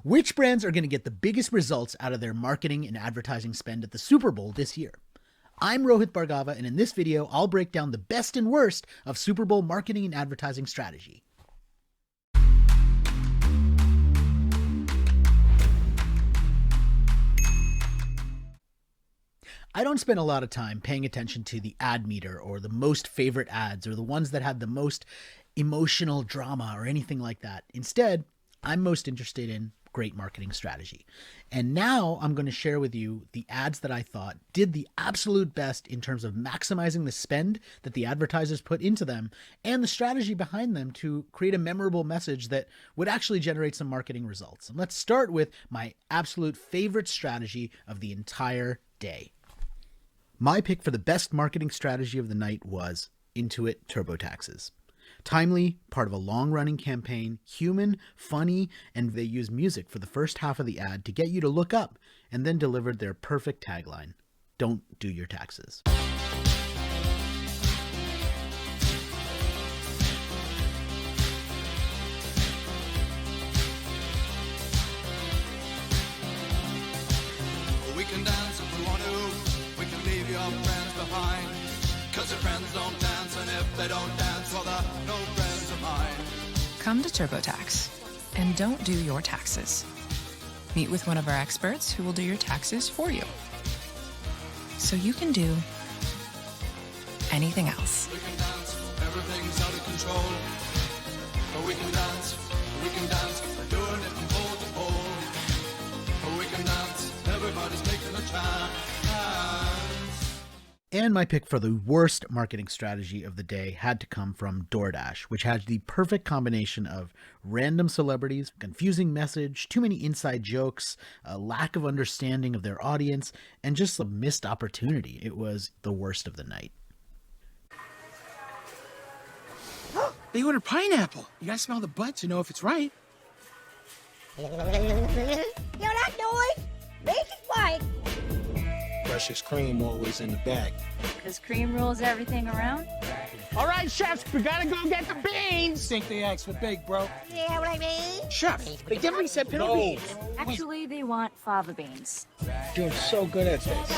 Which brands are going to get the biggest results out of their marketing and advertising spend at the Super Bowl this year? I'm Rohit Bhargava, and in this video, I'll break down the best and worst of Super Bowl marketing and advertising strategy. I don't spend a lot of time paying attention to the ad meter or the most favorite ads or the ones that had the most emotional drama or anything like that. Instead, I'm most interested in great marketing strategy. And now I'm going to share with you the ads that I thought did the absolute best in terms of maximizing the spend that the advertisers put into them and the strategy behind them to create a memorable message that would actually generate some marketing results. And let's start with my absolute favorite strategy of the entire day. My pick for the best marketing strategy of the night was Intuit TurboTaxes. Timely, part of a long-running campaign, human, funny, and they use music for the first half of the ad to get you to look up, and then delivered their perfect tagline: "Don't do your taxes." We can dance if we want to. We can leave your friends behind. 'Cause your friends don't dance, and if they don't dance, well, they're no friends of mine. Come to TurboTax and don't do your taxes. Meet with one of our experts who will do your taxes for you, so you can do anything else. We can dance, everything's out of control. But we can dance, we're doing it from pole to pole. But we can dance, everybody's making a chance. And my pick for the worst marketing strategy of the day had to come from DoorDash, which had the perfect combination of random celebrities, confusing message, too many inside jokes, a lack of understanding of their audience, and just a missed opportunity. It was the worst of the night. They ordered pineapple. You gotta smell the butt to know if it's right. Yo, that noise makes it white. Precious cream always in the bag. Because cream rules everything around? All right, chefs, we gotta go get the beans. Think they asked for big, bro. Yeah, what I mean? Chef, they definitely said pinto beans. Actually, they want fava beans. You're so good at this.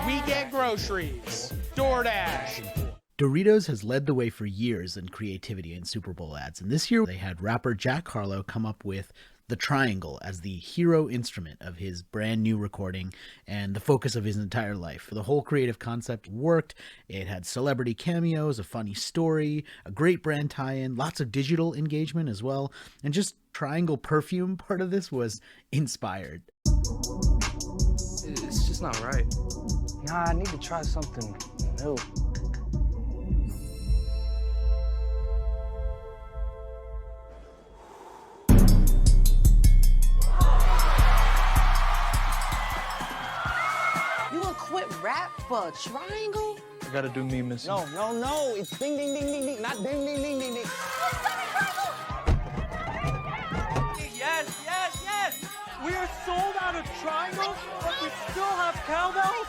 We get groceries. DoorDash. Doritos has led the way for years in creativity in Super Bowl ads, and this year they had rapper Jack Harlow come up with the triangle as the hero instrument of his brand new recording and the focus of his entire life. The whole creative concept worked. It had celebrity cameos, a funny story, a great brand tie-in, lots of digital engagement as well, and just triangle perfume part of this was inspired. It's just not right. Nah, I need to try something new. Quit rap for a triangle? I gotta do me, Missy. No. It's ding, ding, ding, ding, ding. Not ding, ding, ding, ding, ding. Yes. We are sold out of triangles, but we still have cowbells.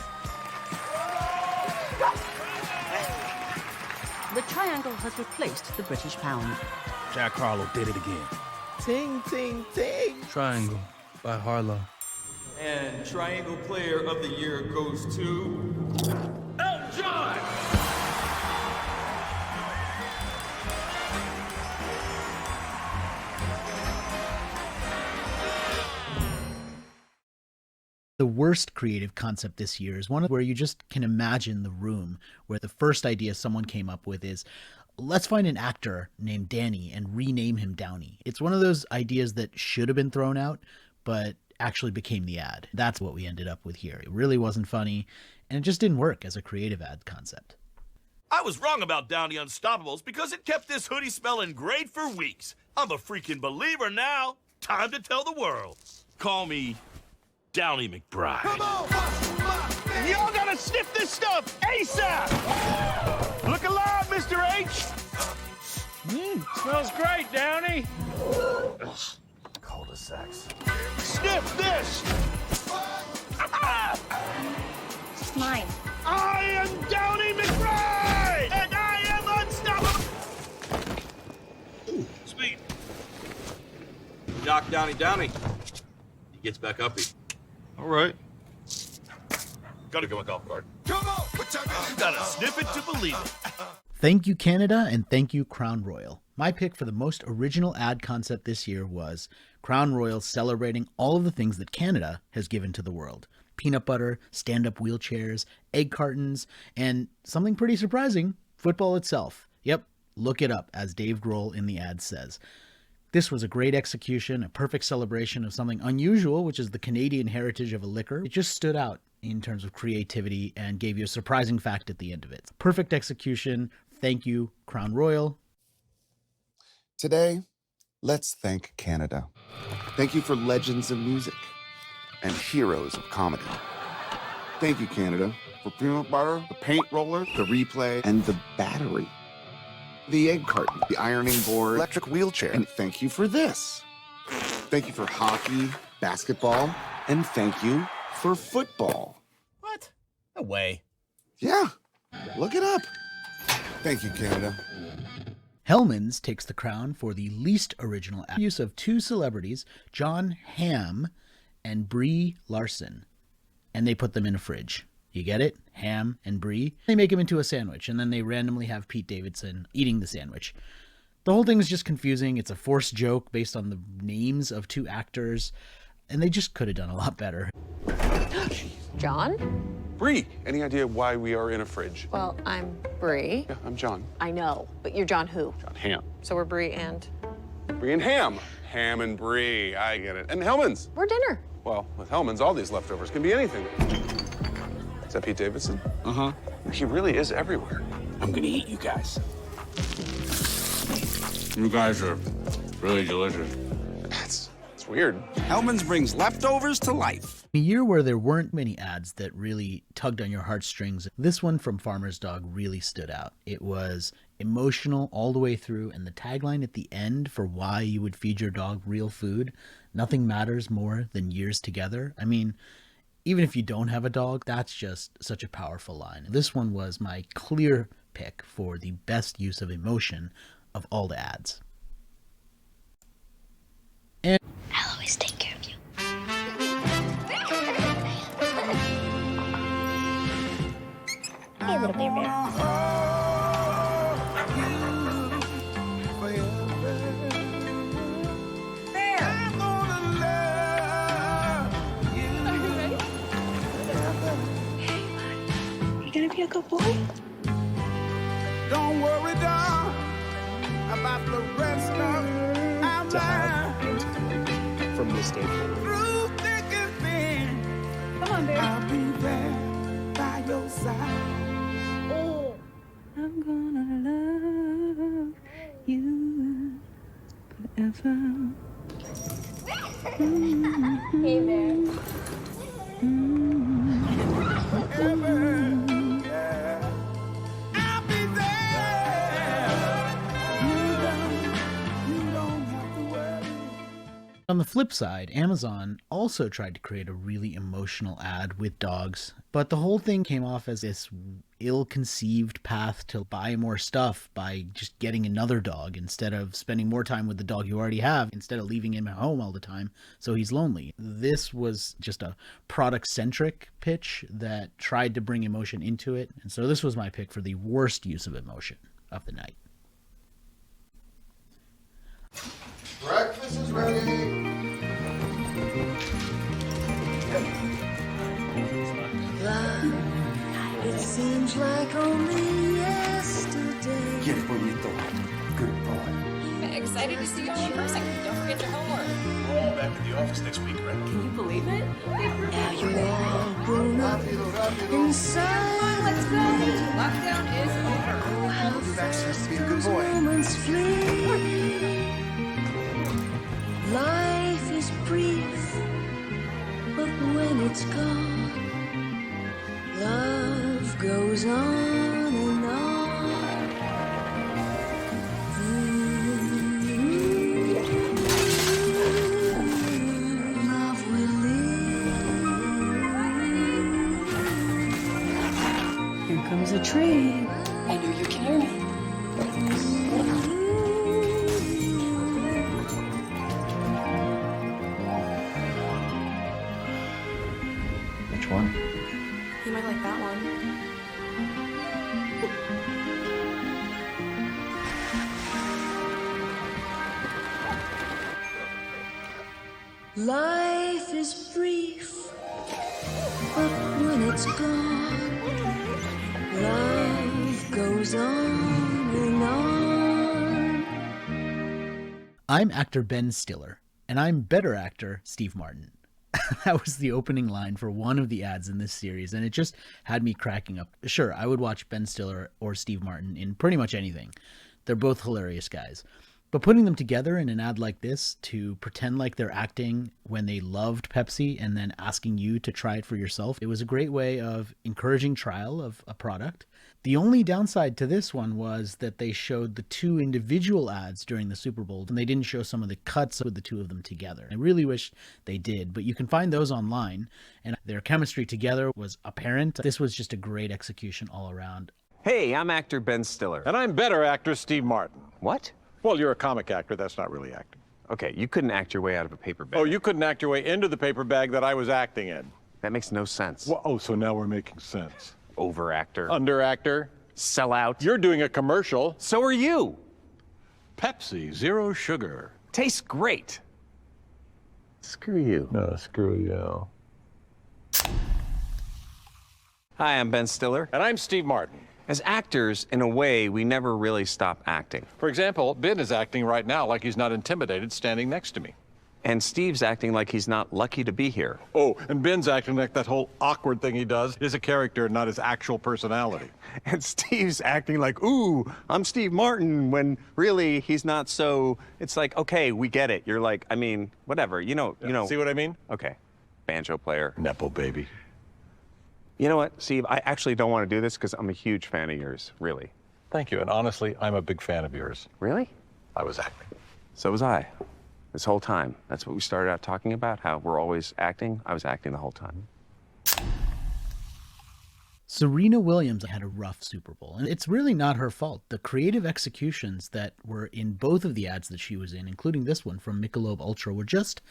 The triangle has replaced the British pound. Jack Harlow did it again. Ting, ting, ting. Triangle by Harlow. And Triangle Player of the Year goes to Elton John. The worst creative concept this year is one where you just can imagine the room where the first idea someone came up with is, let's find an actor named Danny and rename him Downey. It's one of those ideas that should have been thrown out, but actually became the ad. That's what we ended up with here. It really wasn't funny, and it just didn't work as a creative ad concept. I was wrong about Downey Unstoppables because it kept this hoodie smelling great for weeks. I'm a freaking believer now. Time to tell the world. Call me Downey McBride. Come on, y'all gotta sniff this stuff ASAP. Look alive, Mr. H. Smells great, Downey. Cul-de-sacs. Sniff this. It's mine. I am Downey McBride, and I am unstoppable. Speed. knock Downy. He gets back uppy. All right. Gotta go with golf cart. Come on, put your hands You gotta sniff it to believe it. Thank you, Canada, and thank you, Crown Royal. My pick for the most original ad concept this year was Crown Royal celebrating all of the things that Canada has given to the world. Peanut butter, stand-up wheelchairs, egg cartons, and something pretty surprising, football itself. Yep, look it up, as Dave Grohl in the ad says. This was a great execution, a perfect celebration of something unusual, which is the Canadian heritage of a liquor. It just stood out in terms of creativity and gave you a surprising fact at the end of it. Perfect execution. Thank you, Crown Royal. Today, let's thank Canada. Thank you for legends of music and heroes of comedy. Thank you, Canada, for peanut butter, the paint roller, the replay, and the battery. The egg carton, the ironing board, electric wheelchair, and thank you for this. Thank you for hockey, basketball, and thank you for football. What? No way. Yeah, look it up. Thank you, Canada. Hellman's takes the crown for the least original use of two celebrities, John Hamm and Brie Larson, and they put them in a fridge. You get it? Ham and Brie. They make him into a sandwich, and then they randomly have Pete Davidson eating the sandwich. The whole thing is just confusing. It's a forced joke based on the names of two actors, and they just could have done a lot better. John? Brie, any idea why we are in a fridge? Well, I'm Brie. Yeah, I'm John. I know, but you're John who? John Hamm. So we're Brie and? Brie and Ham. Ham and Brie, I get it. And Hellman's. We're dinner. Well, with Hellman's, all these leftovers can be anything. Is that Pete Davidson? Uh-huh. He really is everywhere. I'm gonna eat you guys. You guys are really delicious. It's weird. Hellman's brings leftovers to life. In a year where there weren't many ads that really tugged on your heartstrings, this one from Farmer's Dog really stood out. It was emotional all the way through, and the tagline at the end for why you would feed your dog real food, nothing matters more than years together. I mean, even if you don't have a dog, that's just such a powerful line. This one was my clear pick for the best use of emotion of all the ads. And I'll always take care of you. Hey, little bear bear. Gonna be a good boy? Don't worry, doll, about the rest of our lives. From this day forward. Through thick and thin, Come on, bear. I'll be there by your side. Oh. I'm gonna love you forever. Hey, bear. On the flip side, Amazon also tried to create a really emotional ad with dogs, but the whole thing came off as this ill-conceived path to buy more stuff by just getting another dog instead of spending more time with the dog you already have, instead of leaving him at home all the time so he's lonely. This was just a product-centric pitch that tried to bring emotion into it, and so this was my pick for the worst use of emotion of the night. Breakfast is ready. It seems like only yesterday. Get bonito. Good boy. I'm excited to see you all in person. Don't forget your homework. We're all back at the office next week, right? Can you believe it? Now you're all grown up inside. Let's go. Lockdown is over. Oh, how Just be a good those boy. moments flee. Life is brief, but when it's gone, love goes on and on. Love will live. Here comes a train. I know you can hear me. Which one? You might like that one. Life is brief, but when it's gone, life goes on and on. I'm actor Ben Stiller, and I'm better actor Steve Martin. That was the opening line for one of the ads in this series, and it just had me cracking up. Sure, I would watch Ben Stiller or Steve Martin in pretty much anything. They're both hilarious guys. But putting them together in an ad like this to pretend like they're acting when they loved Pepsi and then asking you to try it for yourself, it was a great way of encouraging trial of a product. The only downside to this one was that they showed the two individual ads during the Super Bowl, and they didn't show some of the cuts with the two of them together. I really wish they did, but you can find those online, and their chemistry together was apparent. This was just a great execution all around. Hey, I'm actor Ben Stiller. And I'm better actor Steve Martin. What? Well, you're a comic actor. That's not really acting. Okay, you couldn't act your way out of a paper bag. Oh, you couldn't act your way into the paper bag that I was acting in. That makes no sense. Well, oh, so now we're making sense. Over actor. Under actor. Sell out. You're doing a commercial. So are you. Pepsi, zero sugar. Tastes great. Screw you. No, screw you. Hi, I'm Ben Stiller. And I'm Steve Martin. As actors, in a way, we never really stop acting. For example, Ben is acting right now like he's not intimidated standing next to me. And Steve's acting like he's not lucky to be here. Oh, and Ben's acting like that whole awkward thing he does is a character, not his actual personality. And Steve's acting like, ooh, I'm Steve Martin, when really he's not so... It's like, okay, we get it. You're like, I mean, whatever, you know. See what I mean? Okay, banjo player. Nepo baby. You know what, Steve, I actually don't want to do this because I'm a huge fan of yours, really. Thank you, and honestly, I'm a big fan of yours. Really? I was acting. So was I. This whole time. That's what we started out talking about, how we're always acting. I was acting the whole time. Serena Williams had a rough Super Bowl, and it's really not her fault. The creative executions that were in both of the ads that she was in, including this one from Michelob Ultra, were just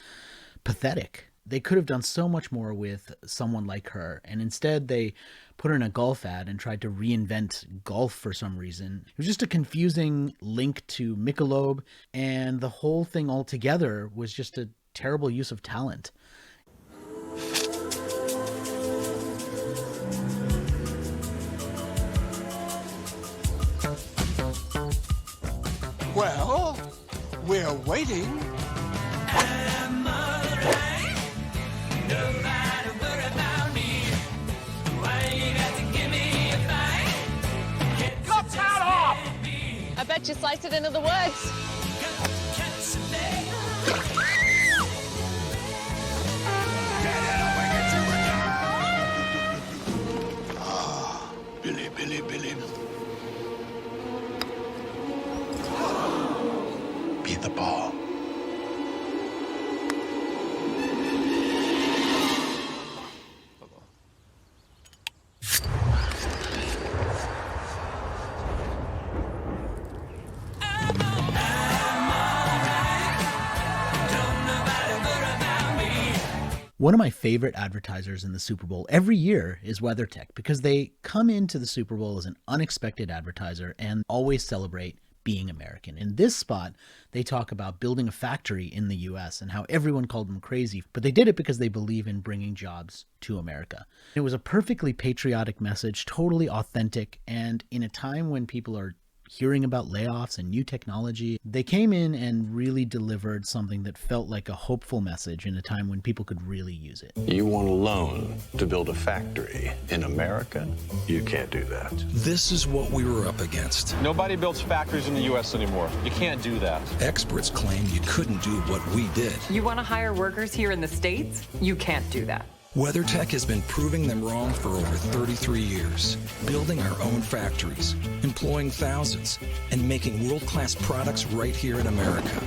pathetic. They could have done so much more with someone like her, and instead they put her in a golf ad and tried to reinvent golf for some reason. It was just a confusing link to Michelob, and the whole thing altogether was just a terrible use of talent. Well, we're waiting. I bet you sliced it into the woods. Billy, Billy, Billy. Beat the ball. One of my favorite advertisers in the Super Bowl every year is WeatherTech, because they come into the Super Bowl as an unexpected advertiser and always celebrate being American. In this spot, they talk about building a factory in the US and how everyone called them crazy, but they did it because they believe in bringing jobs to America. It was a perfectly patriotic message, totally authentic, and in a time when people are hearing about layoffs and new technology, they came in and really delivered something that felt like a hopeful message in a time when people could really use it. You want a loan to build a factory in America? You can't do that. This is what we were up against. Nobody builds factories in the U.S. anymore. You can't do that. Experts claim you couldn't do what we did. You want to hire workers here in the States? You can't do that. WeatherTech has been proving them wrong for over 33 years, building our own factories, employing thousands, and making world-class products right here in America.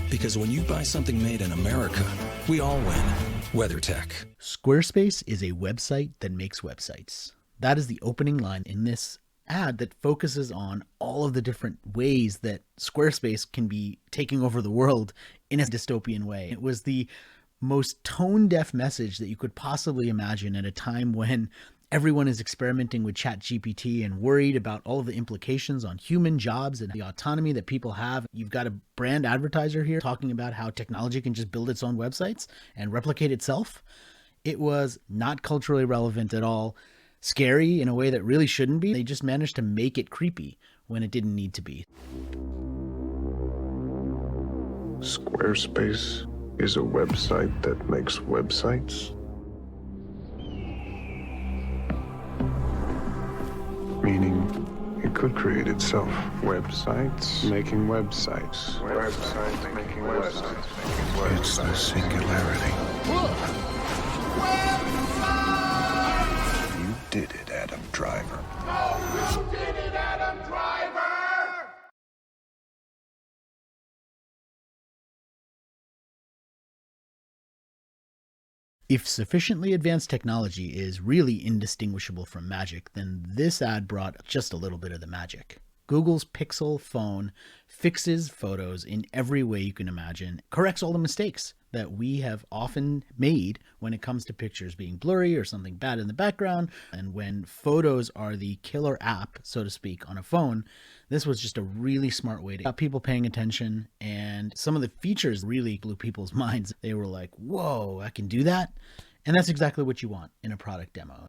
Because when you buy something made in America, we all win. WeatherTech. Squarespace is a website that makes websites. That is the opening line in this ad that focuses on all of the different ways that Squarespace can be taking over the world in a dystopian way. It was the most tone-deaf message that you could possibly imagine at a time when everyone is experimenting with ChatGPT and worried about all of the implications on human jobs and the autonomy that people have. You've got a brand advertiser here talking about how technology can just build its own websites and replicate itself. It was not culturally relevant at all, scary in a way that really shouldn't be. They just managed to make it creepy when it didn't need to be. Squarespace is a website that makes websites? Meaning it could create itself. Websites making websites. Websites making websites. It's the singularity. You did it, Adam Driver. Oh, you did it, Adam Driver! If sufficiently advanced technology is really indistinguishable from magic, then this ad brought just a little bit of the magic. Google's Pixel phone fixes photos in every way you can imagine, corrects all the mistakes that we have often made when it comes to pictures being blurry or something bad in the background. And when photos are the killer app, so to speak, on a phone, this was just a really smart way to get people paying attention. And some of the features really blew people's minds. They were like, whoa, I can do that? And that's exactly what you want in a product demo.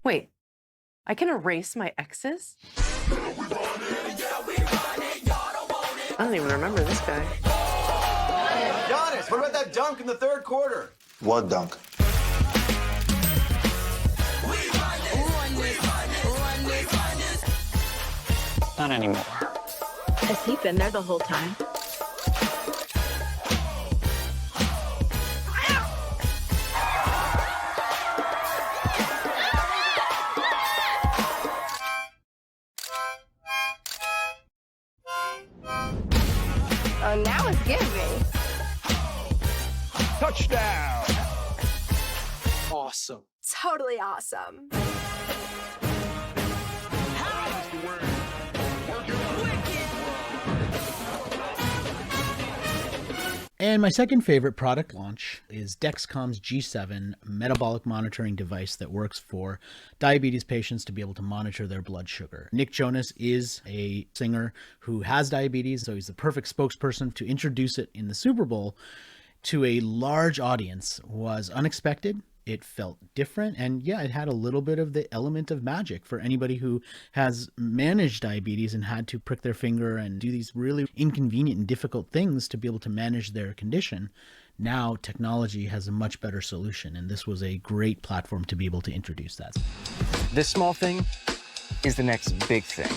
Wait, I can erase my exes? I don't even remember this guy. Giannis, what about that dunk in the third quarter? What dunk? Not anymore. Has he been there the whole time? Oh, now it's giving. Touchdown! Awesome. Totally awesome. And my second favorite product launch is Dexcom's G7 metabolic monitoring device that works for diabetes patients to be able to monitor their blood sugar. Nick Jonas is a singer who has diabetes, so he's the perfect spokesperson to introduce it in the Super Bowl to a large audience. Was unexpected. It felt different, and yeah, it had a little bit of the element of magic for anybody who has managed diabetes and had to prick their finger and do these really inconvenient and difficult things to be able to manage their condition. Now technology has a much better solution, and this was a great platform to be able to introduce that. This small thing is the next big thing.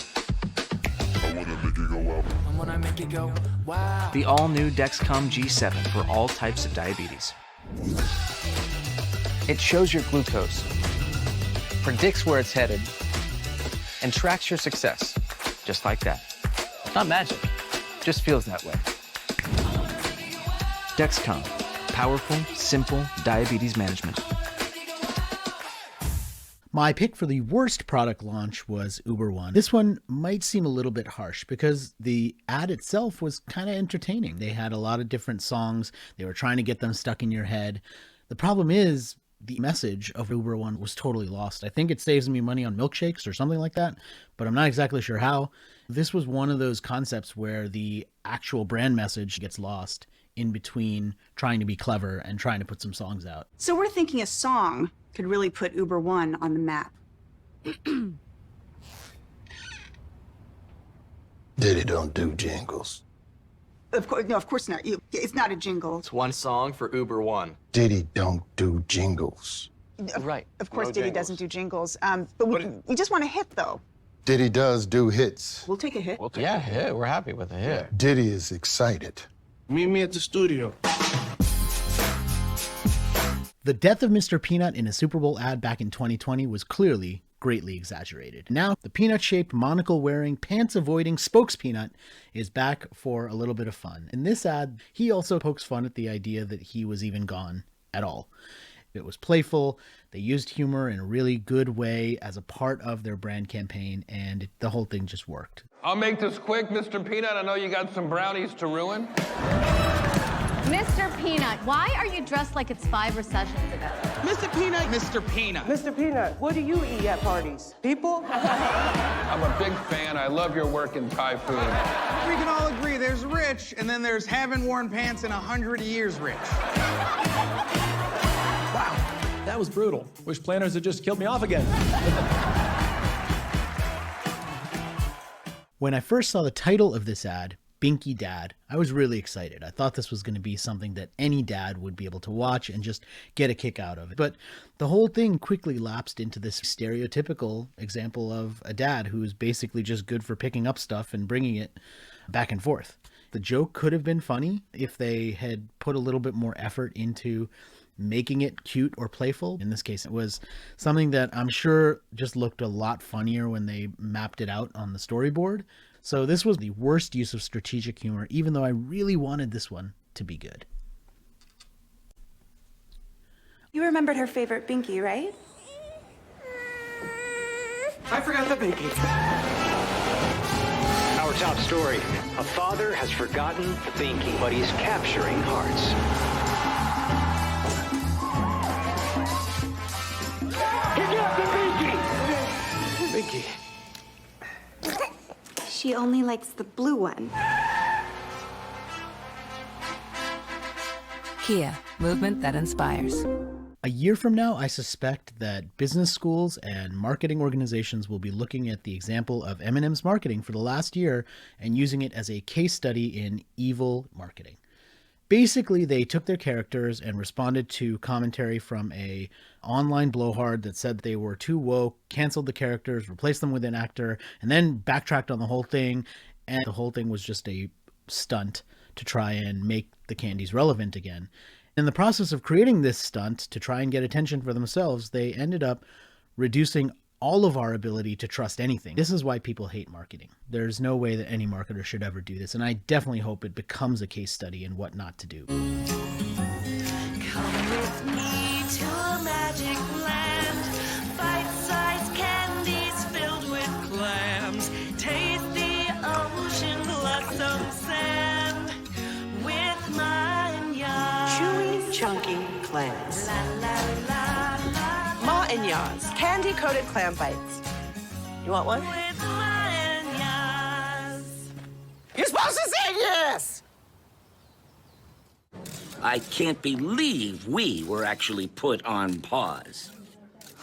I wanna make it go, wow. The all-new Dexcom G7 for all types of diabetes. It shows your glucose, predicts where it's headed, and tracks your success, just like that. Not magic, just feels that way. Dexcom, powerful, simple diabetes management. My pick for the worst product launch was Uber One. This one might seem a little bit harsh because the ad itself was kind of entertaining. They had a lot of different songs. They were trying to get them stuck in your head. The problem is the message of Uber One was totally lost. I think it saves me money on milkshakes or something like that, but I'm not exactly sure how. This was one of those concepts where the actual brand message gets lost in between trying to be clever and trying to put some songs out. So we're thinking a song could really put Uber One on the map. Diddy don't do jingles. Of course not. It's not a jingle. It's one song for Uber One. Diddy don't do jingles. Right. Of course, No Diddy jingles. doesn't do jingles. But we just want a hit, though. Diddy does do hits. We'll take a hit. Yeah, we're happy with a hit. Diddy is excited. Meet me at the studio. The death of Mr. Peanut in a Super Bowl ad back in 2020 was clearly greatly exaggerated. Now, the peanut-shaped, monocle-wearing, pants-avoiding spokes peanut is back for a little bit of fun. In this ad, he also pokes fun at the idea that he was even gone at all. It was playful, they used humor in a really good way as a part of their brand campaign, and the whole thing just worked. I'll make this quick, Mr. Peanut. I know you got some brownies to ruin. Mr. Peanut, why are you dressed like it's 5 recessions ago? Mr. Peanut, Mr. Peanut. Mr. Peanut, what do you eat at parties? People? I'm a big fan. I love your work in Thai food. We can all agree there's rich, and then there's haven't worn pants in 100 years rich. Wow, that was brutal. Wish planners had just killed me off again. When I first saw the title of this ad, Binky Dad, I was really excited. I thought this was going to be something that any dad would be able to watch and just get a kick out of it. But the whole thing quickly lapsed into this stereotypical example of a dad who's basically just good for picking up stuff and bringing it back and forth. The joke could have been funny if they had put a little bit more effort into making it cute or playful. In this case, it was something that I'm sure just looked a lot funnier when they mapped it out on the storyboard. So this was the worst use of strategic humor, even though I really wanted this one to be good. You remembered her favorite Binky, right? I forgot the Binky. Our top story. A father has forgotten the Binky, but he's capturing hearts. He got the Binky! Binky. She only likes the blue one. Kia, movement that inspires. A year from now, I suspect that business schools and marketing organizations will be looking at the example of M&M's marketing for the last year and using it as a case study in evil marketing. Basically, they took their characters and responded to commentary from a online blowhard that said they were too woke, canceled the characters, replaced them with an actor, and then backtracked on the whole thing. And the whole thing was just a stunt to try and make the candies relevant again. In the process of creating this stunt to try and get attention for themselves, they ended up reducing all of our ability to trust anything. This is why people hate marketing. There's no way that any marketer should ever do this, and I definitely hope it becomes a case study in what not to do. Come with me to a magic land. Bite-sized candies filled with clams. Taste the ocean plus some sand. With mine yards. Chewy, chunky clams. La la la la. Ma and Yas, candy-coated clam bites. You want one? With mine yards. You're supposed to say yes! I can't believe we were actually put on pause.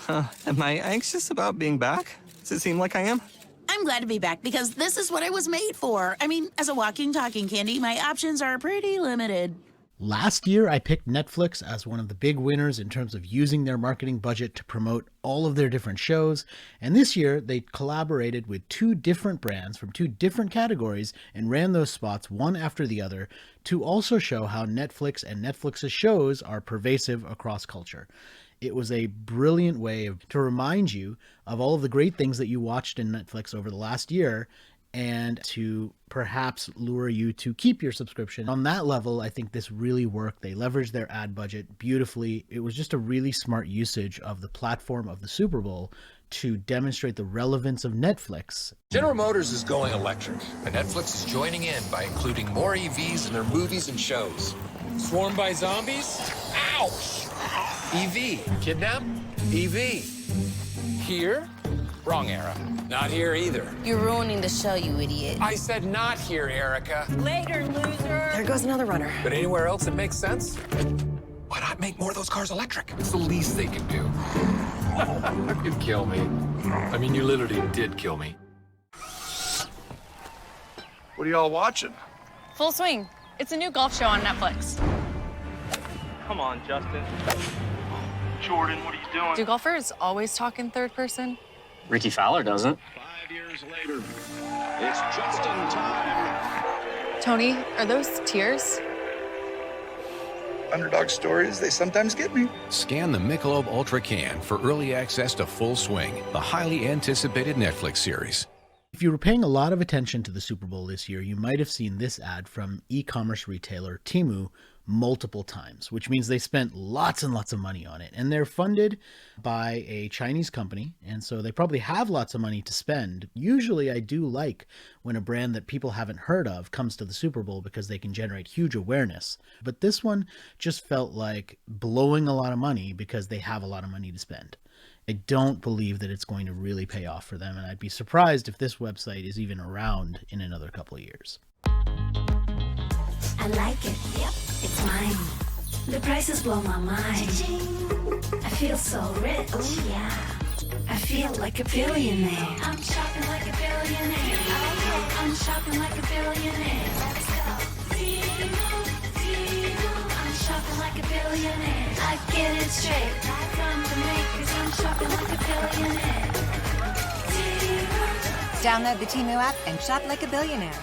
Am I anxious about being back? Does it seem like I am? I'm glad to be back because this is what I was made for. I mean, as a walking, talking candy, my options are pretty limited. Last year, I picked Netflix as one of the big winners in terms of using their marketing budget to promote all of their different shows. And this year, they collaborated with 2 different brands from 2 different categories and ran those spots one after the other to also show how Netflix and Netflix's shows are pervasive across culture. It was a brilliant way to remind you of all of the great things that you watched in Netflix over the last year and to perhaps lure you to keep your subscription. On that level, I think this really worked. They leveraged their ad budget beautifully. It was just a really smart usage of the platform of the Super Bowl to demonstrate the relevance of Netflix. General Motors is going electric, and Netflix is joining in by including more EVs in their movies and shows. Swarmed by zombies? Ouch! EV. Kidnap? EV. Here? Wrong era. Not here either. You're ruining the show, you idiot. I said not here, Erica. Later, loser. There goes another runner. But anywhere else it makes sense? Why not make more of those cars electric? It's the least they can do. You'd kill me. I mean, you literally did kill me. What are y'all watching? Full Swing. It's a new golf show on Netflix. Come on, Justin. Jordan, what are you doing? Do golfers always talk in third person? Ricky Fowler doesn't. 5 years later. It's just in time. Tony, are those tears? Underdog stories, they sometimes get me. Scan the Michelob Ultra can for early access to Full Swing, the highly anticipated Netflix series. If you were paying a lot of attention to the Super Bowl this year, you might have seen this ad from e-commerce retailer Temu multiple times, which means they spent lots and lots of money on it. And they're funded by a Chinese company, and so they probably have lots of money to spend. Usually I do like when a brand that people haven't heard of comes to the Super Bowl because they can generate huge awareness. But this one just felt like blowing a lot of money because they have a lot of money to spend. I don't believe that it's going to really pay off for them, and I'd be surprised if this website is even around in another couple of years. I like it. Yep, it's mine. The prices blow my mind. I feel so rich. Oh yeah. I feel like a billionaire. I'm shopping like a billionaire. I'm shopping like a billionaire. Let's go. I'm shopping like a billionaire. I get it straight from the makers. I'm shopping like a billionaire. Download the Temu app and shop like a billionaire.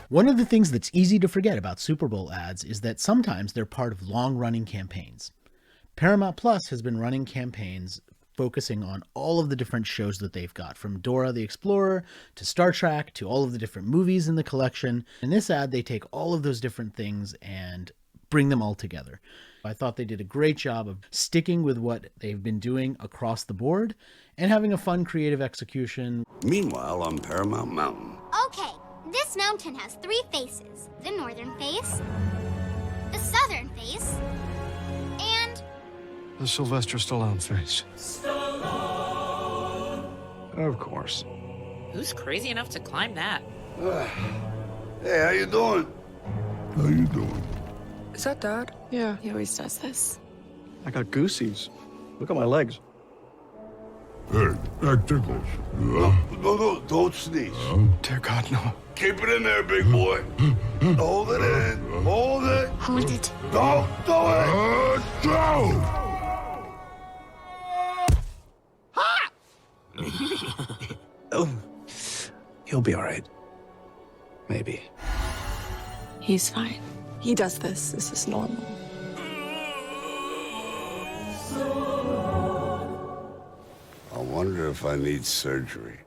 One of the things that's easy to forget about Super Bowl ads is that sometimes they're part of long-running campaigns. Paramount Plus has been running campaigns focusing on all of the different shows that they've got, from Dora the Explorer to Star Trek to all of the different movies in the collection. In this ad, they take all of those different things and bring them all together. I thought they did a great job of sticking with what they've been doing across the board and having a fun, creative execution. Meanwhile, on Paramount Mountain. Okay, this mountain has 3 faces. The northern face, the southern face, and The Sylvester Stallone face. Of course. Who's crazy enough to climb that? Hey, how you doing? How you doing? Is that Dad? Yeah. He always does this. I got goosies. Look at my legs. Hey, that tickles. No, don't sneeze. Dear God, no. Keep it in there, big boy. Hold it in. Hold it. hold it. Don't do it. Go! Oh, he'll be all right. Maybe. He's fine. He does this. This is normal. I wonder if I need surgery.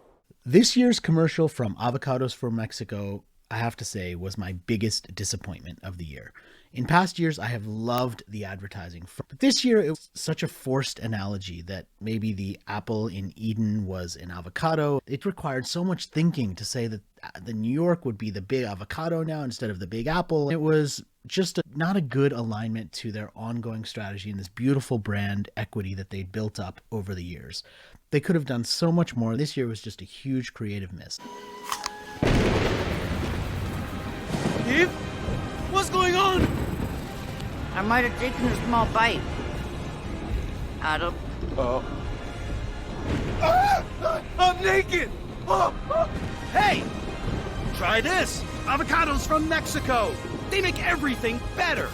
This year's commercial from Avocados from Mexico, I have to say, was my biggest disappointment of the year. In past years, I have loved the advertising. But this year, it was such a forced analogy that maybe the apple in Eden was an avocado. It required so much thinking to say that the New York would be the big avocado now instead of the big apple. It was just not a good alignment to their ongoing strategy and this beautiful brand equity that they built up over the years. They could have done so much more. This year was just a huge creative miss. Steve? What's going on? I might have taken a small bite. Adam? I'm naked! Hey! Try this! Avocados from Mexico! They make everything better!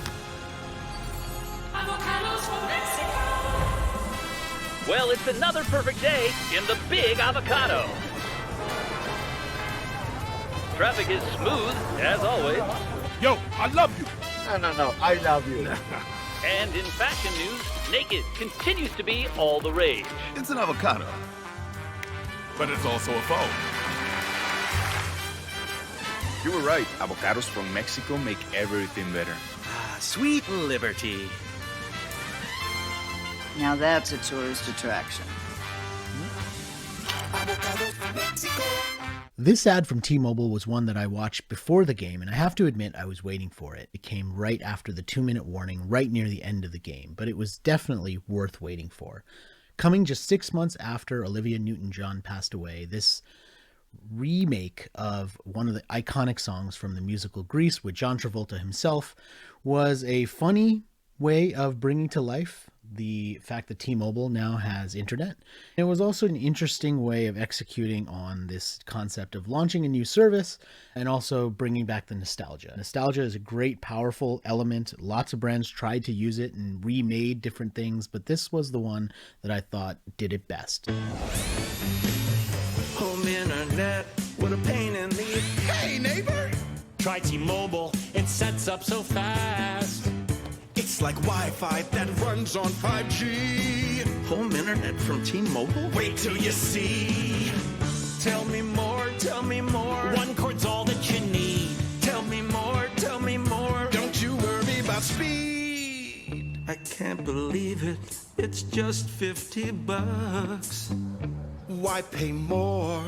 Avocados from Mexico! Well, it's another perfect day in the Big Avocado. Traffic is smooth, as always. Yo, I love you! No, I love you. And in fashion news, naked continues to be all the rage. It's an avocado. But it's also a phone. You were right. Avocados from Mexico make everything better. Ah, sweet liberty. Now that's a tourist attraction. Avocados from Mexico. This ad from T-Mobile was one that I watched before the game, and I have to admit I was waiting for it. It came right after the 2-minute warning, right near the end of the game, but it was definitely worth waiting for. Coming just 6 months after Olivia Newton-John passed away, this remake of one of the iconic songs from the musical Grease with John Travolta himself was a funny way of bringing to life the fact that T-Mobile now has internet. It was also an interesting way of executing on this concept of launching a new service and also bringing back the nostalgia. Nostalgia is a great, powerful element. Lots of brands tried to use it and remade different things, but this was the one that I thought did it best. Home in a internet, what a pain in the... Hey, neighbor! Try T-Mobile, it sets up so fast. It's like Wi-Fi that runs on 5G. Home internet from T-Mobile? Wait till you see. Tell me more, tell me more. One cord's all that you need. Tell me more, tell me more. Don't you worry about speed. I can't believe it. It's just $50. Why pay more?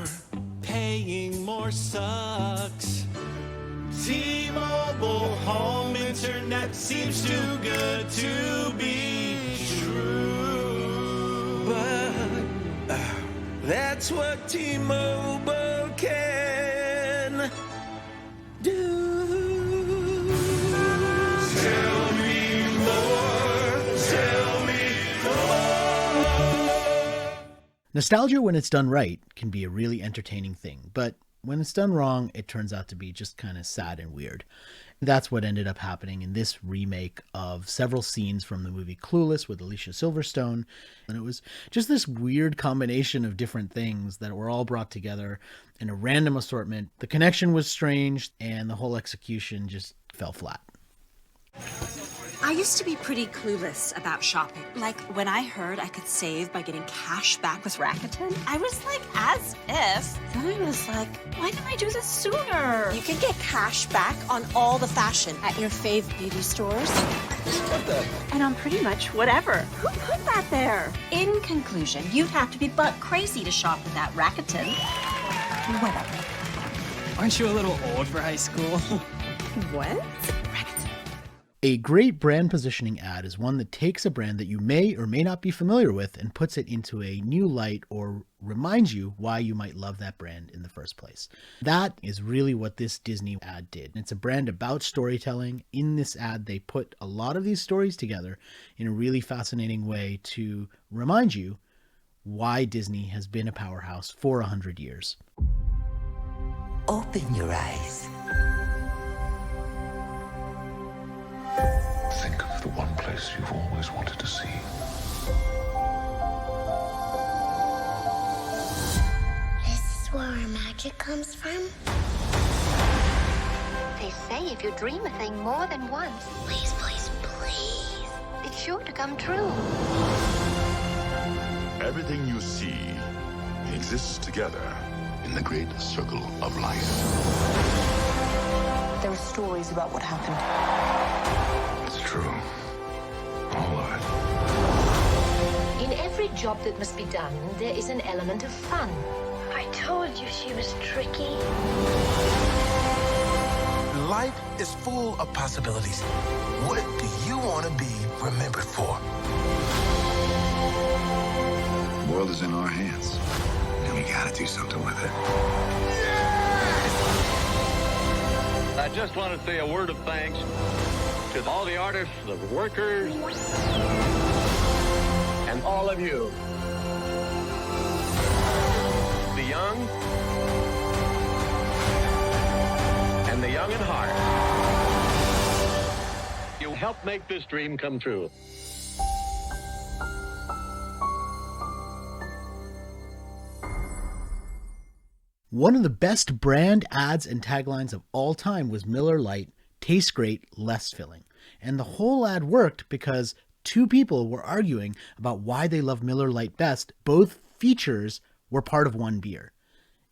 Paying more sucks. T-Mobile home internet seems too good to be true. But that's what T-Mobile can do. Tell me more, tell me more. Nostalgia, when it's done right, can be a really entertaining thing, but when it's done wrong, it turns out to be just kind of sad and weird. That's what ended up happening in this remake of several scenes from the movie Clueless with Alicia Silverstone. And it was just this weird combination of different things that were all brought together in a random assortment. The connection was strange, and the whole execution just fell flat. I used to be pretty clueless about shopping. Like, when I heard I could save by getting cash back with Rakuten, I was like, as if. Then I was like, why didn't I do this sooner? You can get cash back on all the fashion at your fave beauty stores. What the? And on pretty much whatever. Who put that there? In conclusion, you'd have to be butt crazy to shop with that Rakuten. Whatever. Aren't you a little old for high school? What? A great brand positioning ad is one that takes a brand that you may or may not be familiar with and puts it into a new light or reminds you why you might love that brand in the first place. That is really what this Disney ad did. It's a brand about storytelling. In this ad, they put a lot of these stories together in a really fascinating way to remind you why Disney has been a powerhouse for 100 years. Open your eyes. Think of the one place you've always wanted to see. This is where our magic comes from. They say if you dream a thing more than once, Please, please, please. it's sure to come true. Everything you see exists together in the great circle of life. There are stories about what happened. It's true. All of it. In every job that must be done, there is an element of fun. I told you she was tricky. Life is full of possibilities. What do you want to be remembered for? The world is in our hands, and we gotta do something with it. I just want to say a word of thanks to all the artists, the workers, and all of you. The young and the young in heart. You helped make this dream come true. One of the best brand ads and taglines of all time was Miller Lite, tastes great, less filling. And the whole ad worked because two people were arguing about why they love Miller Lite best. Both features were part of one beer.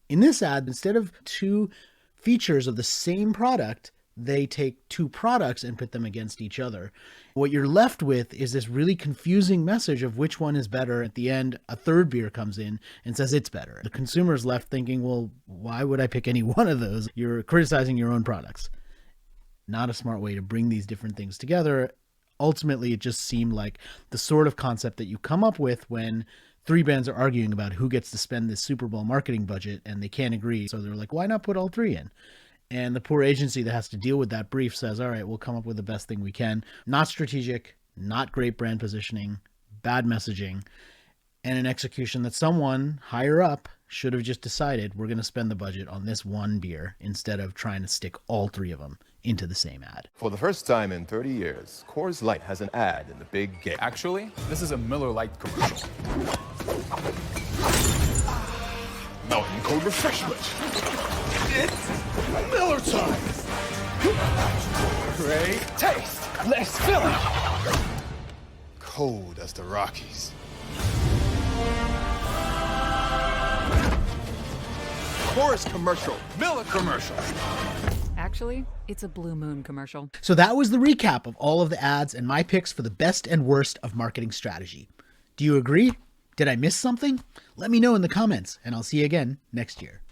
In this ad, instead of two features of the same product, they take two products and put them against each other. What you're left with is this really confusing message of which one is better. At the end, a third beer comes in and says it's better. The consumer's left thinking, well, why would I pick any one of those? You're criticizing your own products. Not a smart way to bring these different things together. Ultimately, it just seemed like the sort of concept that you come up with when three bands are arguing about who gets to spend this Super Bowl marketing budget and they can't agree. So they're like, why not put all three in? And the poor agency that has to deal with that brief says, all right, we'll come up with the best thing we can. Not strategic, not great brand positioning, bad messaging, and an execution that someone higher up should have just decided we're going to spend the budget on this one beer instead of trying to stick all three of them into the same ad. For the first time in 30 years, Coors Light has an ad in the big game. Actually, this is a Miller Lite commercial. Mountain cold refreshment. It's Miller time. Great taste. Less filling. Cold as the Rockies. Coors commercial. Miller commercial. Actually, it's a Blue Moon commercial. So that was the recap of all of the ads and my picks for the best and worst of marketing strategy. Do you agree? Did I miss something? Let me know in the comments, and I'll see you again next year.